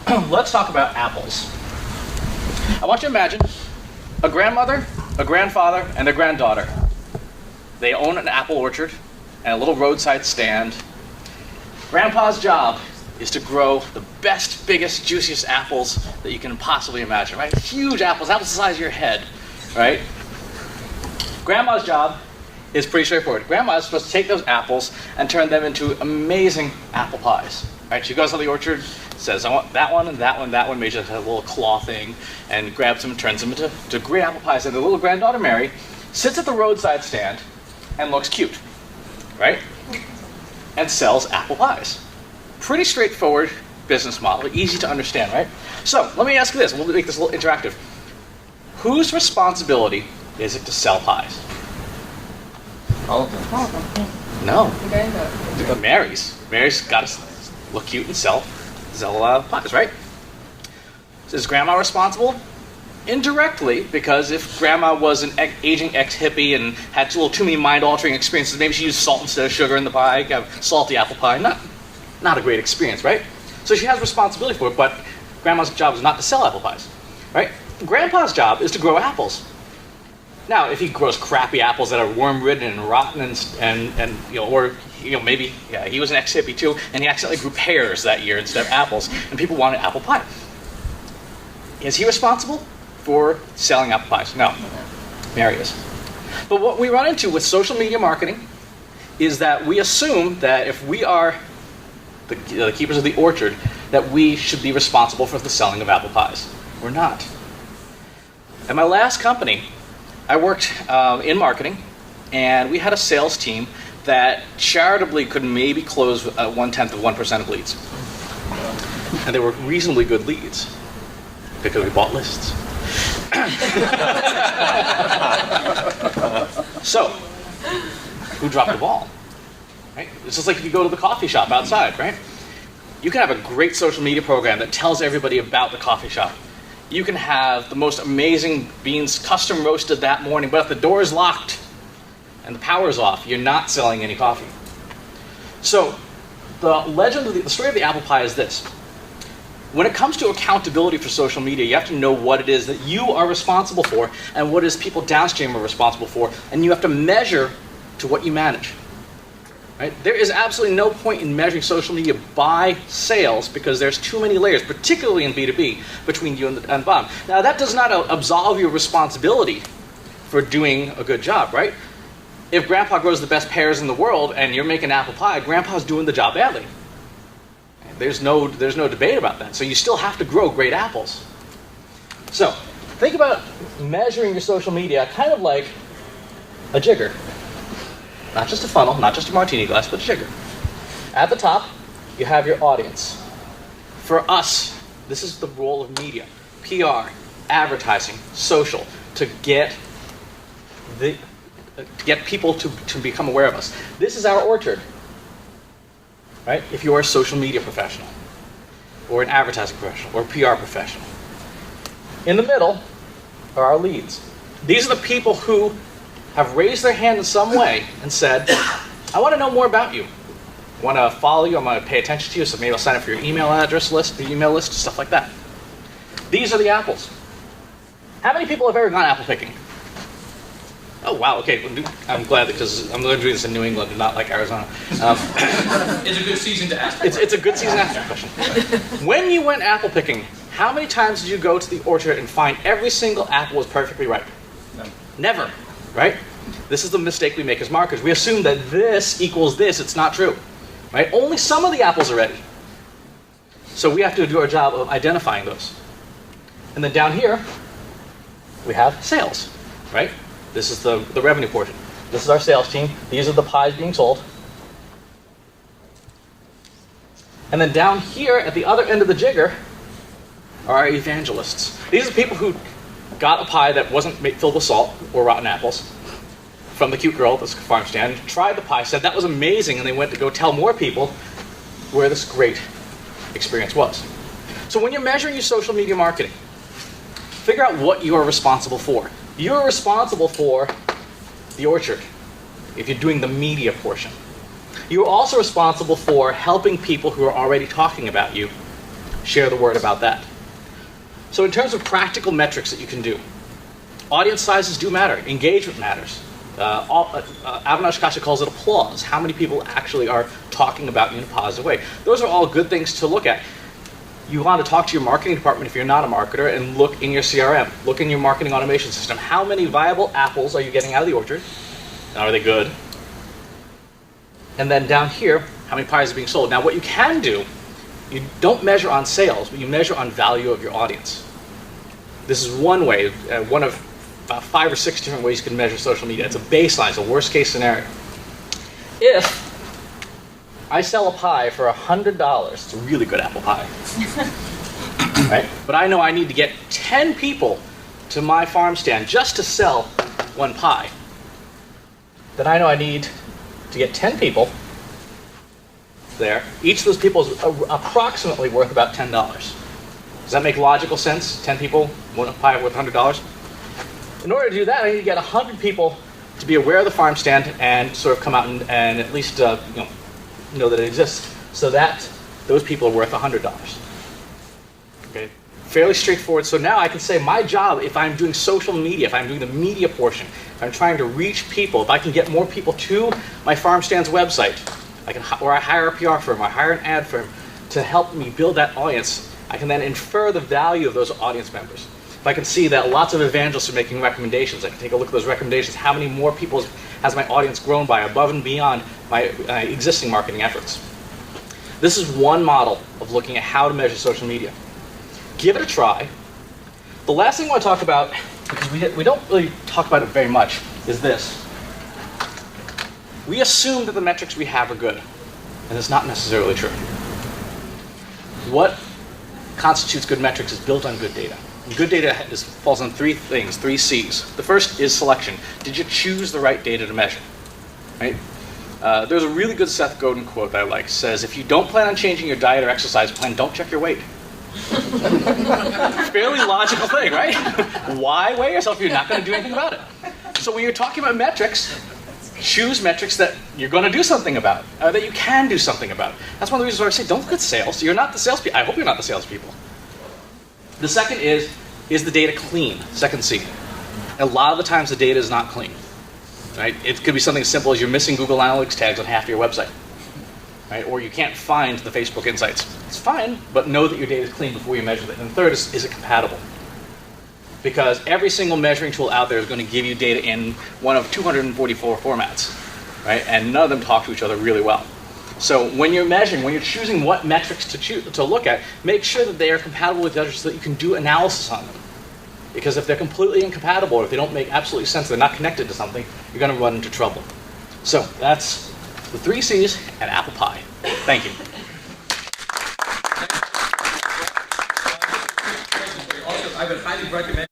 there. Let's talk about apples. I want you to imagine a grandmother, a grandfather, and a granddaughter. They own an apple orchard and a little roadside stand. Grandpa's job is to grow the best, biggest, juiciest apples that you can possibly imagine, right? Huge apples, apples the size of your head, right? Grandma's job is pretty straightforward. Grandma is supposed to take those apples and turn them into amazing apple pies, right? She goes to the orchard, says, I want that one and that one, that one, maybe just a little claw thing, and grabs them and turns them into great apple pies. And the little granddaughter, Mary, sits at the roadside stand and looks cute, right? And sells apple pies. Pretty straightforward business model, easy to understand, right? So let me ask you this, we'll make this a little interactive. Whose responsibility is it to sell pies? All of them. No. The granddaughter. Mary's. Mary's got to look cute and sell pies, right? So is grandma responsible? Indirectly, because if grandma was an aging ex-hippie and had a little too many mind-altering experiences, maybe she used salt instead of sugar in the pie, have salty apple pie. Not a great experience, right? So she has responsibility for it, but grandma's job is not to sell apple pies, right? Grandpa's job is to grow apples. Now, if he grows crappy apples that are worm-ridden and rotten and maybe he was an ex-hippie too, and he accidentally grew pears that year instead of apples, and people wanted apple pie. Is he responsible for selling apple pies? No. Mary is. But what we run into with social media marketing is that we assume that if we are the keepers of the orchard, that we should be responsible for the selling of apple pies. We're not. At my last company, I worked in marketing, and we had a sales team that charitably could maybe close 0.1% of leads. And they were reasonably good leads because we bought lists. So, who dropped the ball? Right? It's just like if you go to the coffee shop outside, right? You can have a great social media program that tells everybody about the coffee shop. You can have the most amazing beans custom roasted that morning, but if the door is locked and the power is off, you're not selling any coffee. So the story of the apple pie is this. When it comes to accountability for social media, you have to know what it is that you are responsible for and what it is people downstream are responsible for, and you have to measure to what you manage. Right? There is absolutely no point in measuring social media by sales because there's too many layers, particularly in B2B, between you and the bottom. Now, that does not absolve your responsibility for doing a good job, right? If Grandpa grows the best pears in the world and you're making apple pie, Grandpa's doing the job badly. There's no debate about that. So you still have to grow great apples. So think about measuring your social media kind of like a jigger. Not just a funnel, not just a martini glass, but a jigger. At the top, you have your audience. For us, this is the role of media, PR, advertising, social, to get people to become aware of us. This is our orchard. Right? If you're a social media professional, or an advertising professional, or a PR professional. In the middle are our leads. These are the people who have raised their hand in some way and said, I want to know more about you. I want to follow you, I want to pay attention to you, so maybe I'll sign up for your email address list, the email list, stuff like that. These are the apples. How many people have ever gone apple picking? Oh, wow, okay. I'm glad because I'm going to do this in New England and not like Arizona. It's a good season to ask. It's a good season to ask that question. When you went apple picking, how many times did you go to the orchard and find every single apple was perfectly ripe? No. Never, right? This is the mistake we make as marketers. We assume that this equals this. It's not true, right? Only some of the apples are ready. So we have to do our job of identifying those. And then down here, we have sales, right? This is the revenue portion. This is our sales team. These are the pies being sold. And then down here at the other end of the jigger are our evangelists. These are people who got a pie that wasn't filled with salt or rotten apples from the cute girl at the farm stand, tried the pie, said that was amazing, and they went to go tell more people where this great experience was. So when you're measuring your social media marketing, figure out what you are responsible for. You're responsible for the orchard if you're doing the media portion. You're also responsible for helping people who are already talking about you share the word about that. So in terms of practical metrics that you can do, audience sizes do matter. Engagement matters. Avinash Kasha calls it applause. How many people actually are talking about you in a positive way? Those are all good things to look at. You want to talk to your marketing department if you're not a marketer and look in your CRM. Look in your marketing automation system. How many viable apples are you getting out of the orchard? And are they good? And then down here, how many pies are being sold? Now what you can do, you don't measure on sales, but you measure on value of your audience. This is one way, one of about 5 or 6 different ways you can measure social media. It's a baseline, it's a worst case scenario. If I sell a pie for $100, it's a really good apple pie, right? But I know I need to get 10 people to my farm stand just to sell one pie. Then I know I need to get 10 people there. Each of those people is approximately worth about $10. Does that make logical sense? 10 people, one pie worth $100? In order to do that, I need to get 100 people to be aware of the farm stand and sort of come out and at least know that it exists, so that those people are worth $100. Okay, fairly straightforward. So now I can say my job, if I'm doing social media, if I'm doing the media portion, if I'm trying to reach people, if I can get more people to my farm stand's website, or I hire a PR firm, or I hire an ad firm to help me build that audience, I can then infer the value of those audience members. If I can see that lots of evangelists are making recommendations, I can take a look at those recommendations. How many more people has my audience grown by above and beyond my existing marketing efforts? This is one model of looking at how to measure social media. Give it a try. The last thing I want to talk about, because we don't really talk about it very much, is this. We assume that the metrics we have are good, and it's not necessarily true. What constitutes good metrics is built on good data. And good data falls on 3 things, 3 C's. The first is selection. Did you choose the right data to measure? Right? There's a really good Seth Godin quote that I like. It says, if you don't plan on changing your diet or exercise plan, don't check your weight. Fairly logical thing, right? Why weigh yourself if you're not going to do anything about it? So when you're talking about metrics, choose metrics that you're going to do something about, that you can do something about. That's one of the reasons why I say don't look at sales. You're not the salespeople. I hope you're not the salespeople. The second is the data clean? Second C. A lot of the times the data is not clean. Right? It could be something as simple as you're missing Google Analytics tags on half of your website. Right? Or you can't find the Facebook Insights. It's fine, but know that your data is clean before you measure it. And the third is it compatible? Because every single measuring tool out there is going to give you data in one of 244 formats. Right? And none of them talk to each other really well. So when you're measuring, when you're choosing what metrics to look at, make sure that they are compatible with others so that you can do analysis on them. Because if they're completely incompatible, or if they don't make absolutely sense, they're not connected to something, you're going to run into trouble. So that's the 3 C's and apple pie. Thank you. Also, I would highly recommend